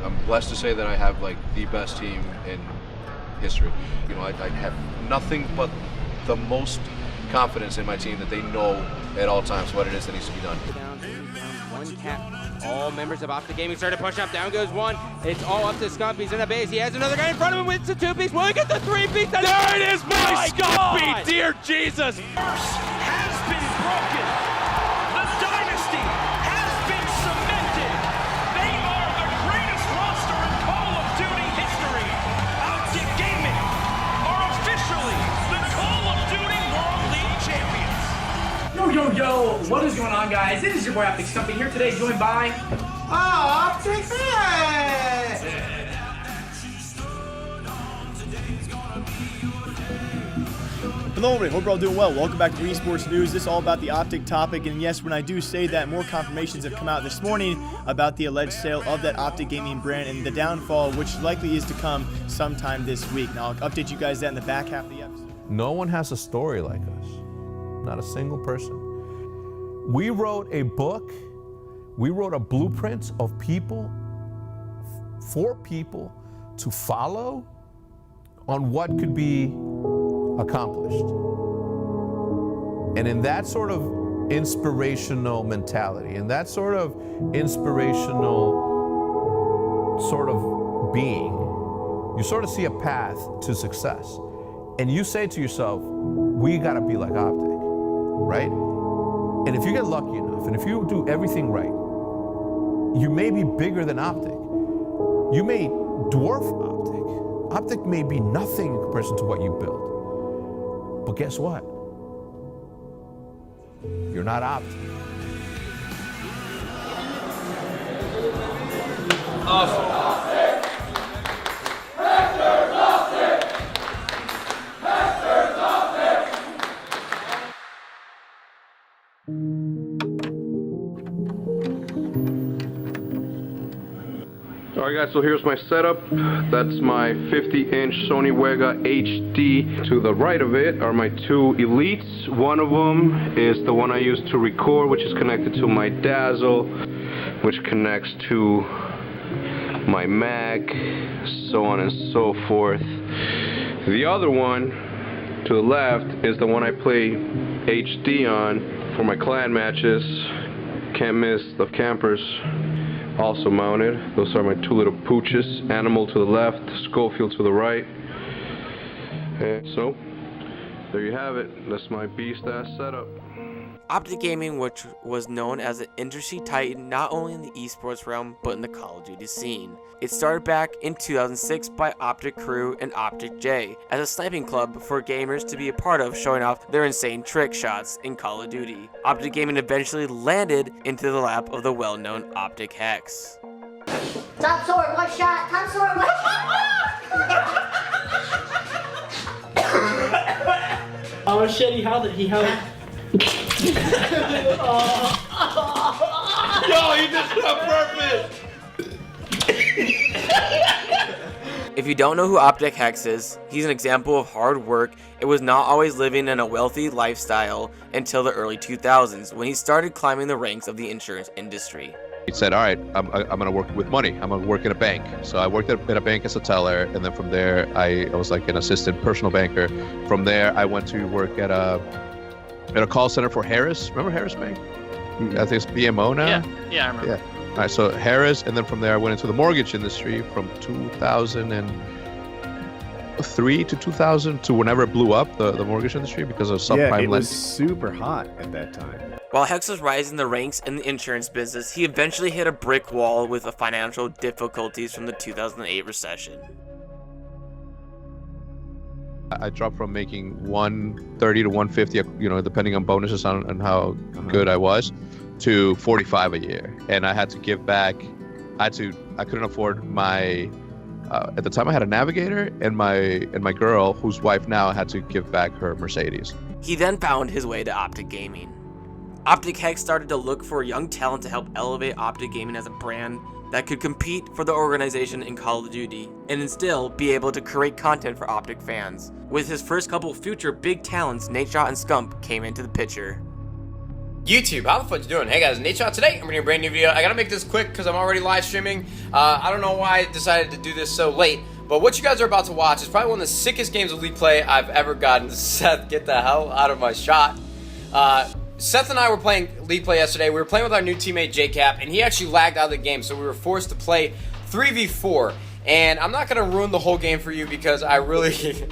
I'm blessed to say that I have like the best team in history. You know, I have nothing but the most confidence in my team that they know at all times what it is that needs to be done. One tap. All members of Optic Gaming start to push up. Down goes one. It's all up to Scump. He's in a base. He has another guy in front of him with the two-piece. Will he get the three-piece? There it is, my Scumpy! God. Dear Jesus! Curse has been broken. The dynasty has been cemented. They are the greatest roster in Call of Duty history. Optic Gaming are officially the Call of Duty World League champions. Yo, what is going on, guys? It is your boy Optic Stumpy here today, joined by Optic Fans! Hello everybody, hope you're all doing well. Welcome back to Esports News. This is all about the Optic topic, and yes, when I do say that, more confirmations have come out this morning about the alleged sale of that Optic Gaming brand and the downfall, which likely is to come sometime this week. Now, I'll update you guys that in the back half of the episode. No one has a story like us. Not a single person. We wrote a book, we wrote a blueprint of people, for people to follow on what could be accomplished. And in that sort of inspirational mentality, in that sort of inspirational sort of being, you sort of see a path to success. And you say to yourself, we gotta be like Optic, right? And if you get lucky enough, and if you do everything right, you may be bigger than Optic. You may dwarf Optic. Optic may be nothing in comparison to what you build. But guess what? You're not Optic. Awesome. Alright guys, so here's my setup. That's my 50-inch Sony Vega HD. To the right of it are my two Elites. One of them is the one I use to record, which is connected to my Dazzle, which connects to my Mac, so on and so forth. The other one to the left is the one I play HD on for my clan matches. Can't miss the campers. Also mounted. Those are my two little pooches. Animal to the left, Schofield to the right. And so, there you have it. That's my beast-ass setup. Optic Gaming, which was known as an industry titan not only in the esports realm, but in the Call of Duty scene. It started back in 2006 by Optic Crew and Optic J as a sniping club for gamers to be a part of, showing off their insane trick shots in Call of Duty. Optic Gaming eventually landed into the lap of the well-known Optic Hex. Top sword, one shot. Top sword, one shot. Oh shit, he held it. Yo, he just got perfect! If you don't know who Optic Hex is, he's an example of hard work. It was not always living in a wealthy lifestyle until the early 2000s when he started climbing the ranks of the insurance industry. He said, all right, I'm going to work with money. I'm going to work in a bank. So I worked at a bank as a teller, and then from there, I was like an assistant personal banker. From there, I went to work at a call center for Harris. Remember Harris Bank? I think it's BMO now? Yeah, I remember. Yeah. All right, so Harris, and then from there I went into the mortgage industry from 2003 to 2000 to whenever it blew up, the mortgage industry, because of subprime lending. It was super hot at that time. While Hex was rising the ranks in the insurance business, he eventually hit a brick wall with the financial difficulties from the 2008 recession. I dropped from making 130 to 150, depending on bonuses on how good I was, to 45 a year. And I had to give back. I couldn't afford my, at the time I had a Navigator, and my girl, whose wife now, had to give back her Mercedes. He then found his way to Optic Gaming. Optic Hex started to look for young talent to help elevate Optic Gaming as a brand that could compete for the organization in Call of Duty, and then still be able to create content for Optic fans. With his first couple future big talents, Nadeshot and Scump, came into the picture. YouTube, how the fuck you doing? Hey guys, Nate Shot today. I'm bringing a brand new video. I gotta make this quick because I'm already live streaming. I don't know why I decided to do this so late, but what you guys are about to watch is probably one of the sickest games of League Play I've ever gotten. Seth, get the hell out of my shot. Seth and I were playing League Play yesterday. We were playing with our new teammate JCap, and he actually lagged out of the game, so we were forced to play 3v4. And I'm not gonna ruin the whole game for you because I really...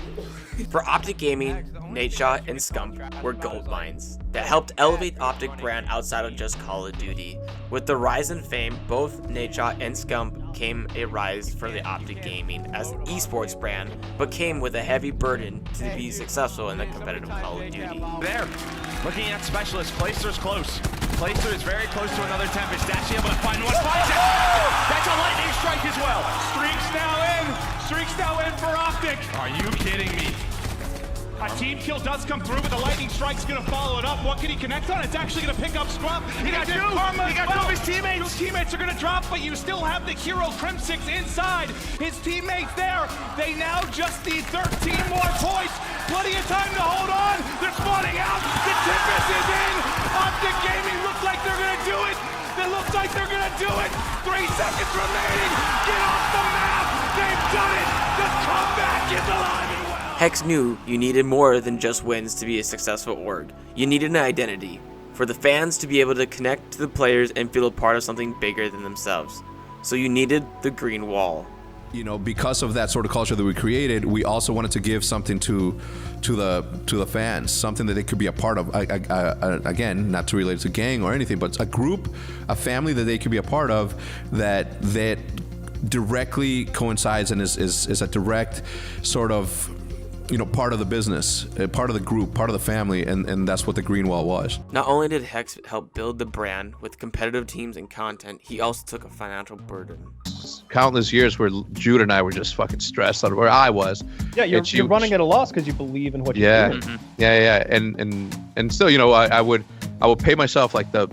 For Optic Gaming, Nadeshot, and Scump were gold mines that helped elevate Optic brand outside of just Call of Duty. With the rise in fame, both Nadeshot and Scump came a rise for the Optic Gaming as an esports brand, but came with a heavy burden to be successful in the competitive Call of Duty. There, looking at Specialist, Placer's close. Placer is very close to another Tempest, actually able to find one, finds it! That's a lightning strike as well! Streaks now in for Optic! Are you kidding me? A team kill does come through, but the lightning strike's gonna follow it up. What can he connect on? It's actually gonna pick up Scrump. He got two! He got two of his teammates! His teammates are gonna drop, but you still have the hero Crimsix inside. His teammates there. They now just need 13 more points. Plenty of time to hold on. They're spawning out. The Tempest is in. Optic Gaming looks like they're gonna do it. It looks like they're gonna do it. 3 seconds remaining. Get off the map. They've done it. The comeback is alive and well. Hex knew you needed more than just wins to be a successful org. You needed an identity, for the fans to be able to connect to the players and feel a part of something bigger than themselves. So you needed the green wall. You know, because of that sort of culture that we created, we also wanted to give something to the fans, something that they could be a part of. Again, not to relate to gang or anything, but a group, a family that they could be a part of that directly coincides and is a direct sort of, you know, part of the business, part of the group, part of the family, and that's what the green wall was. Not only did Hex help build the brand with competitive teams and content, he also took a financial burden. Countless years where Jude and I were just fucking stressed out of where I was. Yeah, you're running at a loss because you believe in what you're doing. Yeah, and still, you know, I would pay myself like the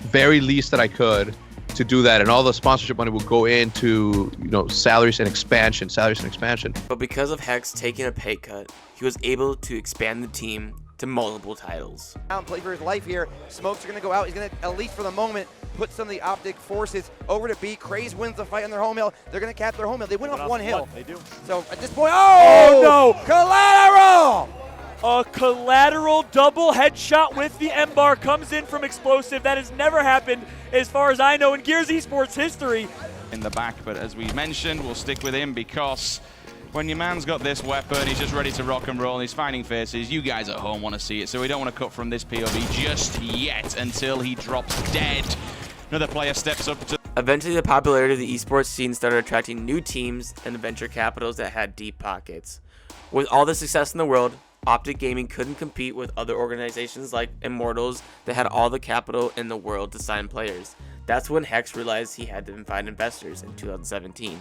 very least that I could to do that, and all the sponsorship money would go into, you know, salaries and expansion. But because of Hex taking a pay cut, he was able to expand the team to multiple titles. Play for his life here. Smokes are going to go out. He's going to, at least for the moment, put some of the Optic forces over to B. Craze wins the fight on their home hill. They're going to cap their home hill. They win off one hill. They do. So at this point, oh no! Collateral! A collateral double headshot with the M-bar comes in from Explosive. That has never happened, as far as I know, in Gears Esports history. In the back, but as we mentioned, we'll stick with him because when your man's got this weapon, he's just ready to rock and roll, and he's finding faces. You guys at home want to see it, so we don't want to cut from this POV just yet until he drops dead. Another player steps up to... Eventually, the popularity of the esports scene started attracting new teams and venture capitals that had deep pockets. With all the success in the world, Optic Gaming couldn't compete with other organizations like Immortals that had all the capital in the world to sign players. That's when Hex realized he had to find investors in 2017.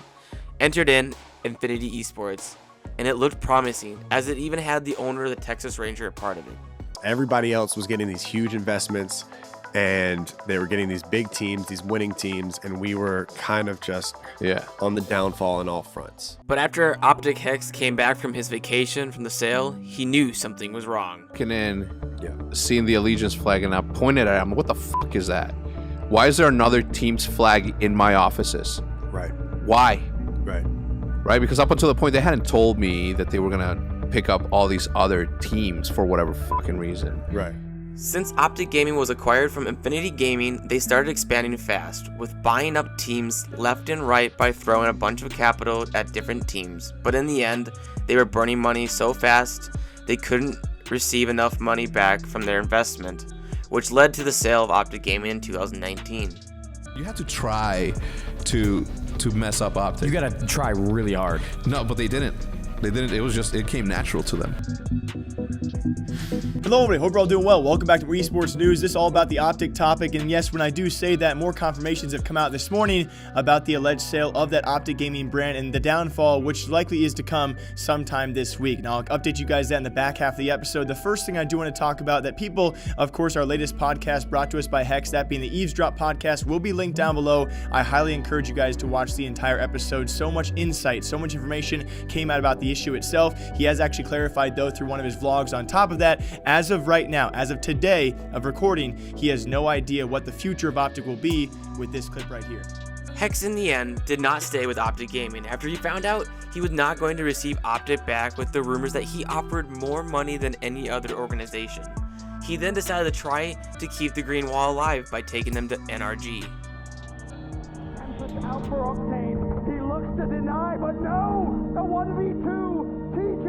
Entered in Infinity Esports, and it looked promising, as it even had the owner of the Texas Ranger a part of it. Everybody else was getting these huge investments, and they were getting these big teams, these winning teams, and we were kind of just on the downfall on all fronts. But after Optic Hex came back from his vacation from the sale, he knew something was wrong. Looking in, seeing the Allegiance flag, and I pointed at him, what the fuck is that? Why is there another team's flag in my offices? Right. Why? Right. Because up until the point, they hadn't told me that they were gonna pick up all these other teams for whatever fucking reason. Right. Since Optic Gaming was acquired from Infinity Gaming, they started expanding fast, with buying up teams left and right by throwing a bunch of capital at different teams. But in the end, they were burning money so fast, they couldn't receive enough money back from their investment, which led to the sale of Optic Gaming in 2019. You have to try to mess up Optic. You gotta try really hard. No, but they didn't. It came natural to them. Hello everybody, hope you're all doing well. Welcome back to Esports News. This is all about the Optic topic, and yes, when I do say that, more confirmations have come out this morning about the alleged sale of that Optic Gaming brand and the downfall, which likely is to come sometime this week. Now, I'll update you guys that in the back half of the episode. The first thing I do want to talk about that people, of course, our latest podcast brought to us by Hex, that being the Eavesdrop podcast, will be linked down below. I highly encourage you guys to watch the entire episode. So much insight, so much information came out about the issue itself. He has actually clarified, though, through one of his vlogs on top of that, as as of right now, as of today of recording, he has no idea what the future of Optic will be with this clip right here. Hex in the end did not stay with Optic Gaming after he found out he was not going to receive Optic back with the rumors that he offered more money than any other organization. He then decided to try to keep the Green Wall alive by taking them to NRG. Out for Octane. He looks to deny, but no! The 1v2! TJ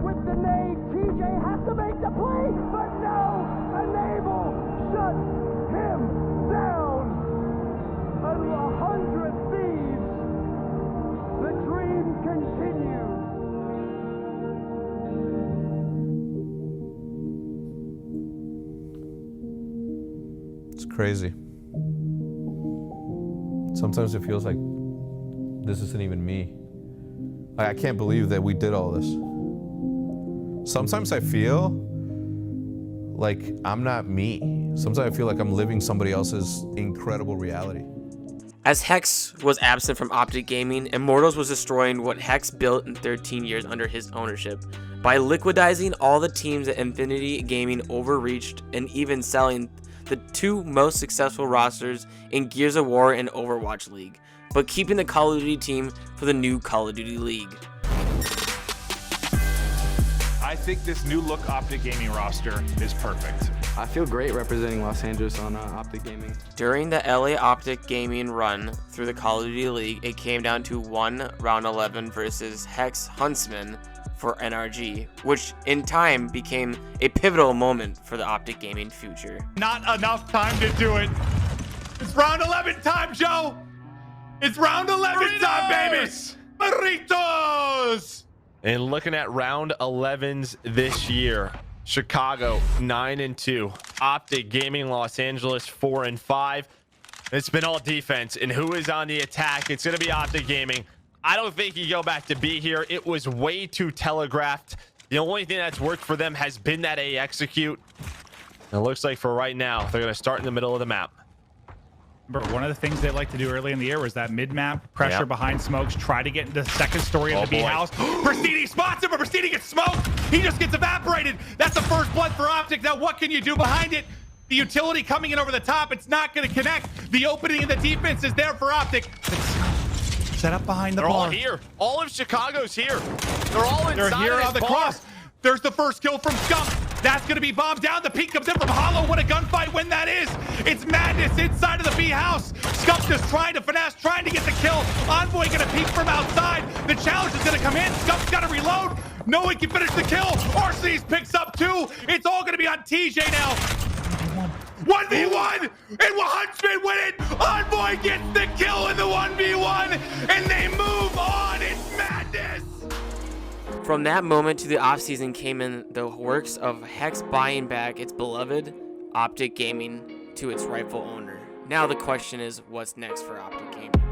with the nade. TJ has to make the play, but no! Enable shuts him down! And 100 thieves! The dream continues! It's crazy. Sometimes it feels like this isn't even me. Like, I can't believe that we did all this. Sometimes I feel like I'm not me. Sometimes I feel like I'm living somebody else's incredible reality. As Hex was absent from Optic Gaming, Immortals was destroying what Hex built in 13 years under his ownership by liquidizing all the teams that Infinity Gaming overreached and even selling the two most successful rosters in Gears of War and Overwatch League, but keeping the Call of Duty team for the new Call of Duty League. I think this new look Optic Gaming roster is perfect. I feel great representing Los Angeles on Optic Gaming. During the LA Optic Gaming run through the Call of Duty League, it came down to one round 11 versus Hex Huntsman for NRG, which in time became a pivotal moment for the Optic Gaming future. Not enough time to do it. It's round 11 time, Joe. It's round 11 time, baby. Burritos. And looking at round 11s this year, Chicago 9-2, Optic Gaming Los Angeles 4-5. It's been all defense, and who is on the attack? It's going to be Optic Gaming. I don't think you go back to B here. It was way too telegraphed. The only thing that's worked for them has been that A execute. And it looks like for right now, they're going to start in the middle of the map. One of the things they like to do early in the year was that mid-map pressure behind smokes, try to get into the second story of the B house. Pristini spots him, but Pristini gets smoked. He just gets evaporated. That's the first blood for Optic. Now what can you do behind it? The utility coming in over the top, it's not going to connect. The opening in the defense is there for Optic. Set up behind the bar. They're all here. All of Chicago's here. They're all inside. They're here on the cross. There's the first kill from Scump. That's going to be bombed down. The peek comes in from Hollow. What a gunfight when that is. It's madness inside of the B house. Scump just trying to finesse, trying to get the kill. Envoy going to peek from outside. The challenge is going to come in. Scump's got to reload. No one can finish the kill. Arsenes picks up two. It's all going to be on TJ now. 1v1, and Huntsman win it. Envoy gets the kill in the 1v1, and they move on. It's madness. From that moment to the offseason came in the works of Hex buying back its beloved Optic Gaming to its rightful owner. Now the question is, what's next for Optic Gaming?